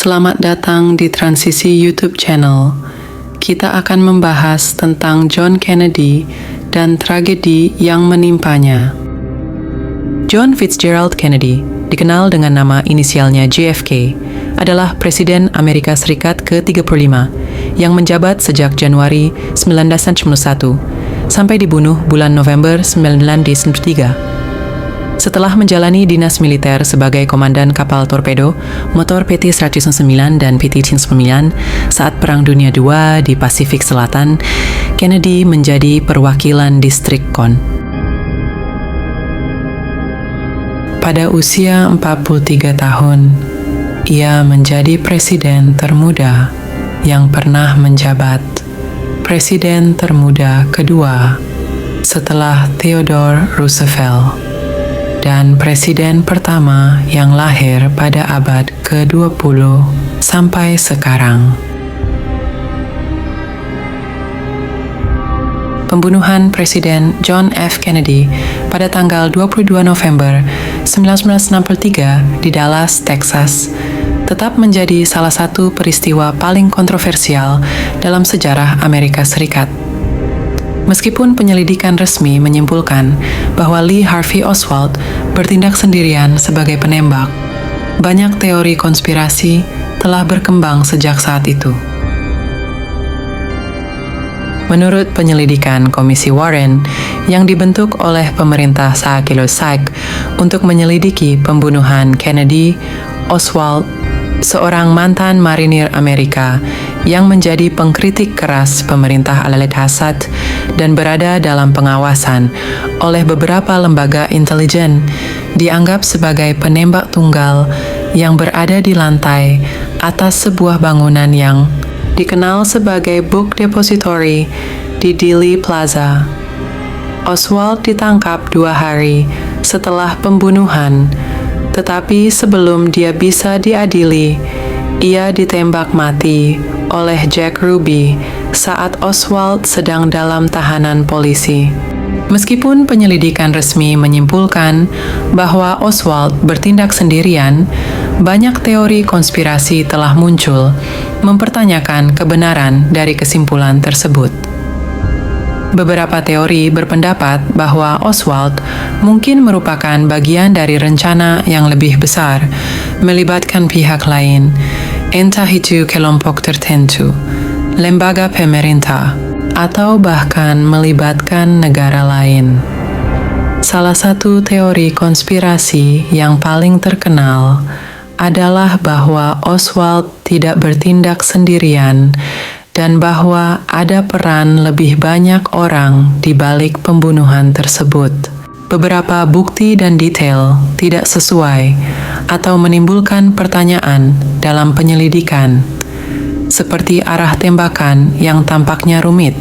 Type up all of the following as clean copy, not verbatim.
Selamat datang di Transisi YouTube Channel. Kita akan membahas tentang John Kennedy dan tragedi yang menimpanya. John Fitzgerald Kennedy, dikenal dengan nama inisialnya JFK, adalah Presiden Amerika Serikat ke-35 yang menjabat sejak Januari 1961 sampai dibunuh bulan November 1993. Setelah menjalani dinas militer sebagai komandan kapal torpedo, motor PT-109 dan PT-109 saat Perang Dunia II di Pasifik Selatan, Kennedy menjadi perwakilan distrik Kon. Pada usia 43 tahun, ia menjadi presiden termuda yang pernah menjabat, presiden termuda kedua setelah Theodore Roosevelt, dan presiden pertama yang lahir pada abad ke-20 sampai sekarang. Pembunuhan Presiden John F. Kennedy pada tanggal 22 November 1963 di Dallas, Texas, tetap menjadi salah satu peristiwa paling kontroversial dalam sejarah Amerika Serikat. Meskipun penyelidikan resmi menyimpulkan bahwa Lee Harvey Oswald bertindak sendirian sebagai penembak, banyak teori konspirasi telah berkembang sejak saat itu. Menurut penyelidikan Komisi Warren yang dibentuk oleh pemerintah Saakilo Saik untuk menyelidiki pembunuhan Kennedy, Oswald, seorang mantan marinir Amerika yang menjadi pengkritik keras pemerintah Al-Assad dan berada dalam pengawasan oleh beberapa lembaga intelijen, dianggap sebagai penembak tunggal yang berada di lantai atas sebuah bangunan yang dikenal sebagai Book Depository di Dealey Plaza. Oswald ditangkap 2 hari setelah pembunuhan, tetapi sebelum dia bisa diadili, ia ditembak mati oleh Jack Ruby saat Oswald sedang dalam tahanan polisi. Meskipun penyelidikan resmi menyimpulkan bahwa Oswald bertindak sendirian, banyak teori konspirasi telah muncul mempertanyakan kebenaran dari kesimpulan tersebut. Beberapa teori berpendapat bahwa Oswald mungkin merupakan bagian dari rencana yang lebih besar, melibatkan pihak lain, entah itu kelompok tertentu, lembaga pemerintah, atau bahkan melibatkan negara lain. Salah satu teori konspirasi yang paling terkenal adalah bahwa Oswald tidak bertindak sendirian dan bahwa ada peran lebih banyak orang di balik pembunuhan tersebut. Beberapa bukti dan detail tidak sesuai atau menimbulkan pertanyaan dalam penyelidikan, seperti arah tembakan yang tampaknya rumit,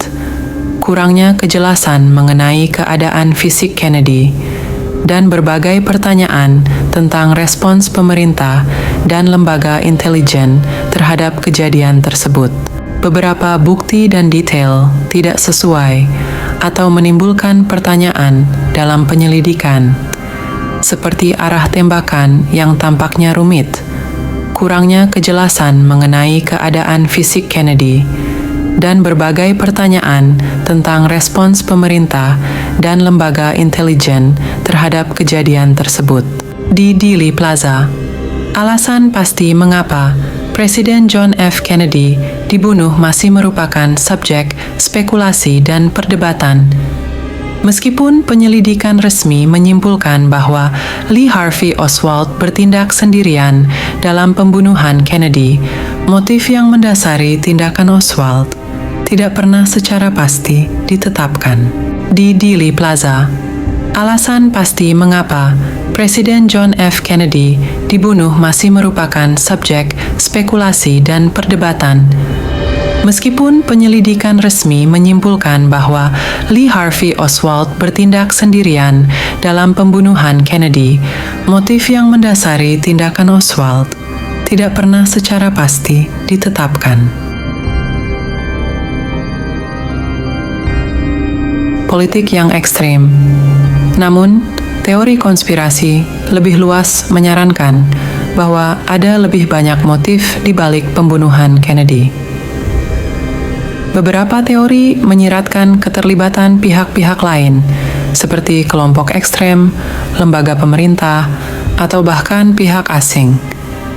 kurangnya kejelasan mengenai keadaan fisik Kennedy, dan berbagai pertanyaan tentang respons pemerintah dan lembaga intelijen terhadap kejadian tersebut. Beberapa bukti dan detail tidak sesuai atau menimbulkan pertanyaan dalam penyelidikan, seperti arah tembakan yang tampaknya rumit, kurangnya kejelasan mengenai keadaan fisik Kennedy, dan berbagai pertanyaan tentang respons pemerintah dan lembaga intelijen terhadap kejadian tersebut. Di Dealey Plaza, alasan pasti mengapa Presiden John F. Kennedy dibunuh masih merupakan subjek spekulasi dan perdebatan. Meskipun penyelidikan resmi menyimpulkan bahwa Lee Harvey Oswald bertindak sendirian dalam pembunuhan Kennedy, motif yang mendasari tindakan Oswald tidak pernah secara pasti ditetapkan. Di Dealey Plaza, alasan pasti mengapa Presiden John F. Kennedy dibunuh masih merupakan subjek spekulasi dan perdebatan. Meskipun penyelidikan resmi menyimpulkan bahwa Lee Harvey Oswald bertindak sendirian dalam pembunuhan Kennedy, motif yang mendasari tindakan Oswald tidak pernah secara pasti ditetapkan. Politik yang ekstrim. Namun, teori konspirasi lebih luas menyarankan bahwa ada lebih banyak motif di balik pembunuhan Kennedy. Beberapa teori menyiratkan keterlibatan pihak-pihak lain, seperti kelompok ekstrem, lembaga pemerintah, atau bahkan pihak asing,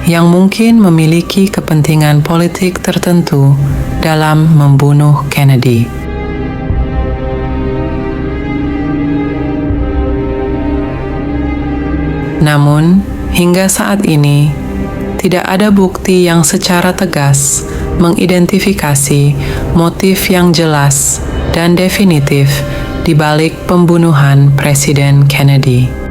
yang mungkin memiliki kepentingan politik tertentu dalam membunuh Kennedy. Namun, hingga saat ini, tidak ada bukti yang secara tegas mengidentifikasi motif yang jelas dan definitif di balik pembunuhan Presiden Kennedy.